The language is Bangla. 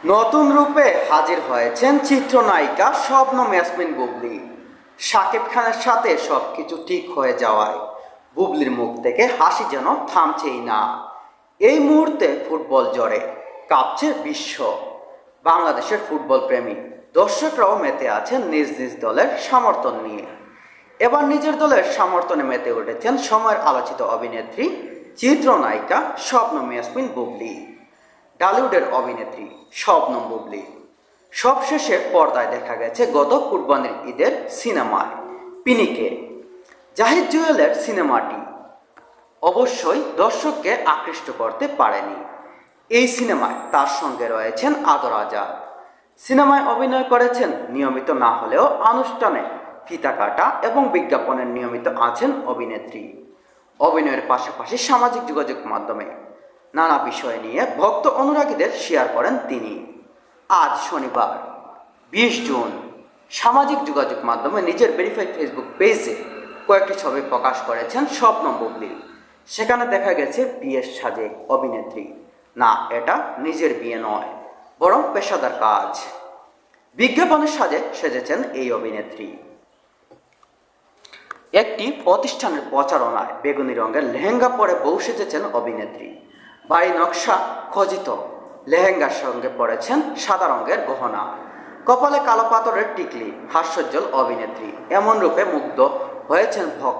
নতুন রূপে হাজির হয়েছেন চিত্রনায়িকা শবনম ইয়াসমিন বুবলি। শাকিব খানের সাথে সবকিছু ঠিক হয়ে যাওয়ায় বুবলির মুখ থেকে হাসি যেন থামছেই না। এই মুহূর্তে ফুটবল জ্বরে কাঁপছে বিশ্ব। বাংলাদেশের ফুটবল প্রেমী দর্শকরাও মেতে আছেন নিজ নিজ দলের সমর্থন নিয়ে। এবার নিজের দলের সমর্থনে মেতে উঠেছেন সময়ের আলোচিত অভিনেত্রী চিত্রনায়িকা শবনম ইয়াসমিন বুবলি। টলিউডের অভিনেত্রী শবনম বুবলি সবশেষে পর্দায় দেখা গেছে গত কুরবানির ঈদের সিনেমায় পিনিকে। জাহিদ জুয়েলের সিনেমাটি অবশ্যই দর্শককে আকৃষ্ট করতে পারেনি। এই সিনেমায় তার সঙ্গে রয়েছেন আদর আজাদ। সিনেমায় অভিনয় করেছেন নিয়মিত না হলেও আনুষ্ঠানে ফিতা কাটা এবং বিজ্ঞাপনের নিয়মিত আছেন অভিনেত্রী। অভিনয়ের পাশাপাশি সামাজিক যোগাযোগ মাধ্যমে নানা বিষয় নিয়ে ভক্ত অনুরাগীদের শেয়ার করেন তিনি। আজ শনিবার 20 জুন সামাজিক যোগাযোগ মাধ্যমে নিজের ভেরিফাইড ফেসবুক পেজে কয়েকটি ছবি প্রকাশ করেছেন শবনম বুবলি। সেখানে দেখা গেছে বিয়ের সাজে অভিনেত্রী। না, এটা নিজের বিয়ে নয়, বরং পেশাদার কাজ। বিজ্ঞাপনের সাজে সেজেছেন এই অভিনেত্রী। একটি প্রতিষ্ঠানের প্রচারণায় বেগুনি রঙের লেহেঙ্গা পরে বউ সেজেছেন অভিনেত্রী। বাড়ি নকশা খচিত লেহেঙ্গার সঙ্গে পরেছেন সাদা রঙের গহনা। কপালে কালো পাথরের টিকলি। হাস্যোজ্জ্বল অভিনেত্রী এমন রূপে মুগ্ধ হয়েছেন ভক্ত।